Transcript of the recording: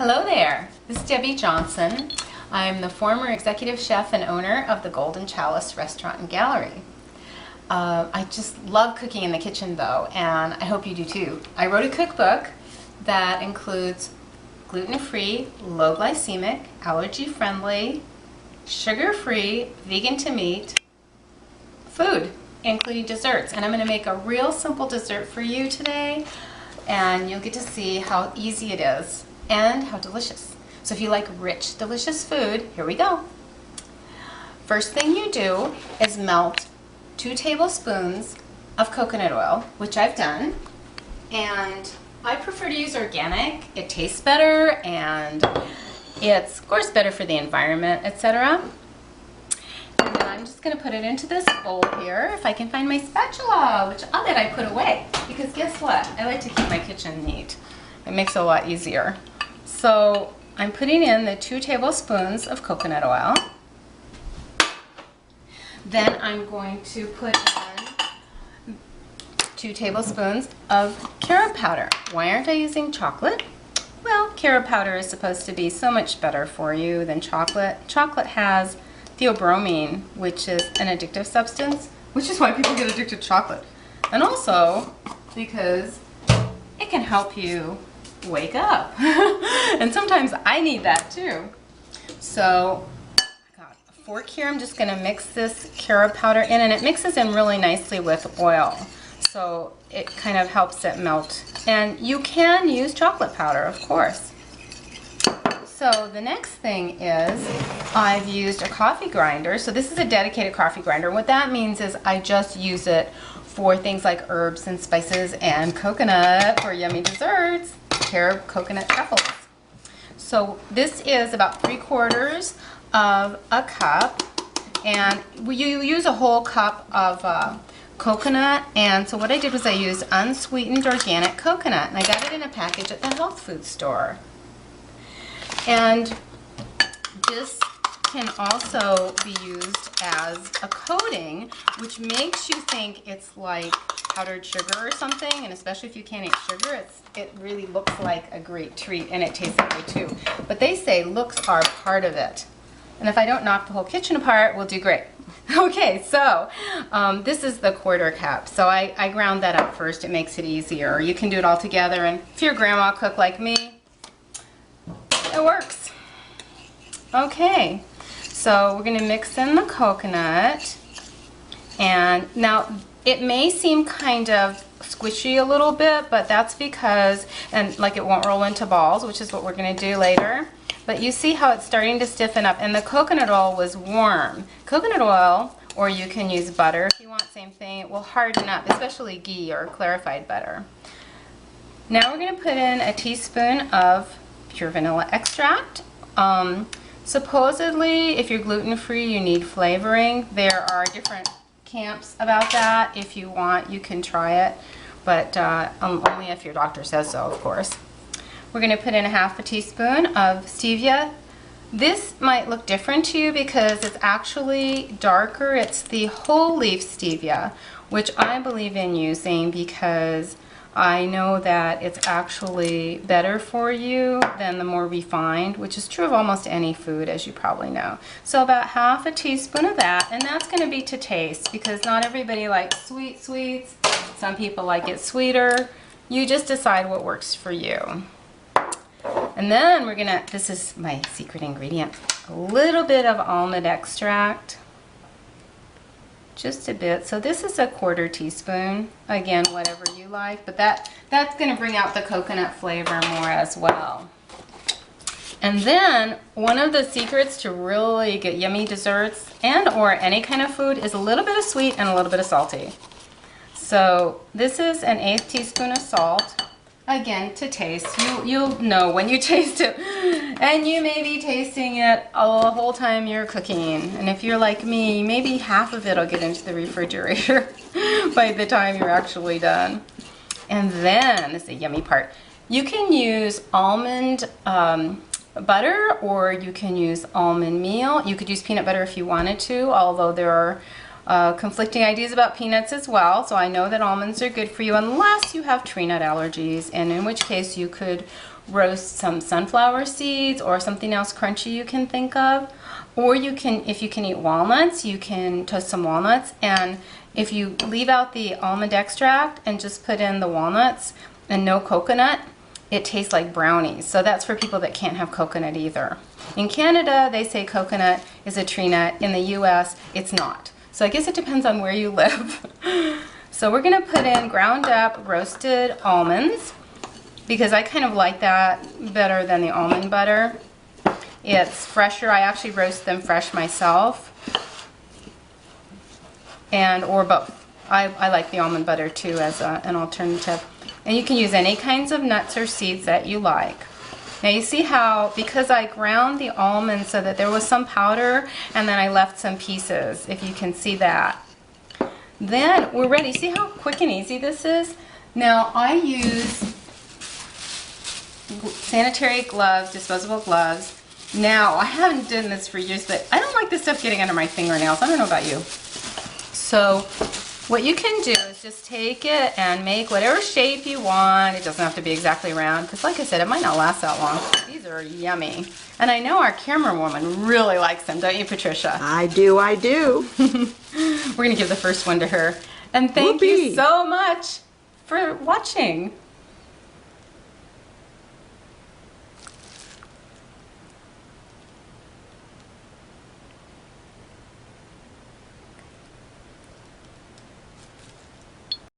Hello there, this is Debbie Johnson. I'm the former executive chef and owner of the Golden Chalice Restaurant and Gallery. I just love cooking in the kitchen though, and I hope you do too. I wrote a cookbook that includes gluten-free, low-glycemic, allergy-friendly, sugar-free, vegan to meat food, including desserts. And I'm going to make a real simple dessert for you today, and you'll get to see how easy it is and how delicious. So if you like rich, delicious food, here we go. First thing you do is melt 2 tablespoons of coconut oil, which I've done, and I prefer to use organic. It tastes better and it's of course better for the environment, etc. And then I'm just going to put it into this bowl here, if I can find my spatula, which I'll bet I put away, because guess what? I like to keep my kitchen neat. It makes it a lot easier. So I'm putting in the 2 tablespoons of coconut oil. Then I'm going to put in 2 tablespoons of carob powder. Why aren't I using chocolate? Well, carob powder is supposed to be so much better for you than chocolate. Chocolate has theobromine, which is an addictive substance, which is why people get addicted to chocolate. And also because it can help you wake up. And sometimes I need that too. So I got a fork here. I'm just going to mix this carob powder in, and it mixes in really nicely with oil. So it kind of helps it melt. And you can use chocolate powder, of course. So the next thing is I've used a coffee grinder. So this is a dedicated coffee grinder. What that means is I just use it for things like herbs and spices and coconut for yummy desserts. Carob coconut truffles. So this is about 3/4 of a cup, and you use a whole cup of coconut. And so what I did was I used unsweetened organic coconut, and I got it in a package at the health food store. And this can also be used as a coating, which makes you think it's like powdered sugar or something, and especially if you can't eat sugar, it really looks like a great treat, and it tastes that way too. But they say looks are part of it. And if I don't knock the whole kitchen apart, we'll do great. Okay, so this is the 1/4 cup. So I ground that up first. It makes it easier. You can do it all together, and if your grandma cooked like me, it works. Okay, so we're going to mix in the coconut, and now it may seem kind of squishy a little bit, but that's because, and like it won't roll into balls, which is what we're going to do later. But you see how it's starting to stiffen up, and the coconut oil was warm. Coconut oil, or you can use butter if you want, same thing, it will harden up, especially ghee or clarified butter. Now we're going to put in a teaspoon of pure vanilla extract. Supposedly, if you're gluten-free, you need flavoring. There are different camps about that. If you want, you can try it, but only if your doctor says so, of course. We're going to put in 1/2 teaspoon of stevia. This might look different to you because it's actually darker. It's the whole leaf stevia, which I believe in using because I know that it's actually better for you than the more refined, which is true of almost any food, as you probably know. So about 1/2 teaspoon of that, and that's going to be to taste, because not everybody likes sweets. Some people like it sweeter. You just decide what works for you. And then we're gonna, this is my secret ingredient, a little bit of almond extract. Just a bit. So this is a 1/4 teaspoon. Again, whatever you like, but that's going to bring out the coconut flavor more as well. And then one of the secrets to really get yummy desserts and or any kind of food is a little bit of sweet and a little bit of salty. So this is an 1/8 teaspoon of salt. Again, to taste. You'll know when you taste it, and you may be tasting it the whole time you're cooking. And if you're like me, maybe half of it will get into the refrigerator by the time you're actually done. And then, this is the yummy part, you can use almond butter, or you can use almond meal. You could use peanut butter if you wanted to, although there are conflicting ideas about peanuts as well. So I know that almonds are good for you unless you have tree nut allergies, and in which case you could roast some sunflower seeds or something else crunchy you can think of. Or you can, if you can eat walnuts, you can toast some walnuts, and if you leave out the almond extract and just put in the walnuts and no coconut, it tastes like brownies. So that's for people that can't have coconut either. In Canada, they say coconut is a tree nut. In the US, it's not. So I guess it depends on where you live. So we're gonna put in ground up roasted almonds, because I kind of like that better than the almond butter. It's fresher. I actually roast them fresh myself, or both. I like the almond butter too as an alternative. And you can use any kinds of nuts or seeds that you like. Now you see how, because I ground the almonds so that there was some powder and then I left some pieces, if you can see that. Then we're ready. See how quick and easy this is? Now I use sanitary gloves, disposable gloves. Now, I haven't done this for years, but I don't like this stuff getting under my fingernails. I don't know about you. So, what you can do is just take it and make whatever shape you want. It doesn't have to be exactly round, because like I said, it might not last that long. These are yummy. And I know our camera woman really likes them, don't you, Patricia? I do, I do. We're going to give the first one to her. And thank you so much for watching.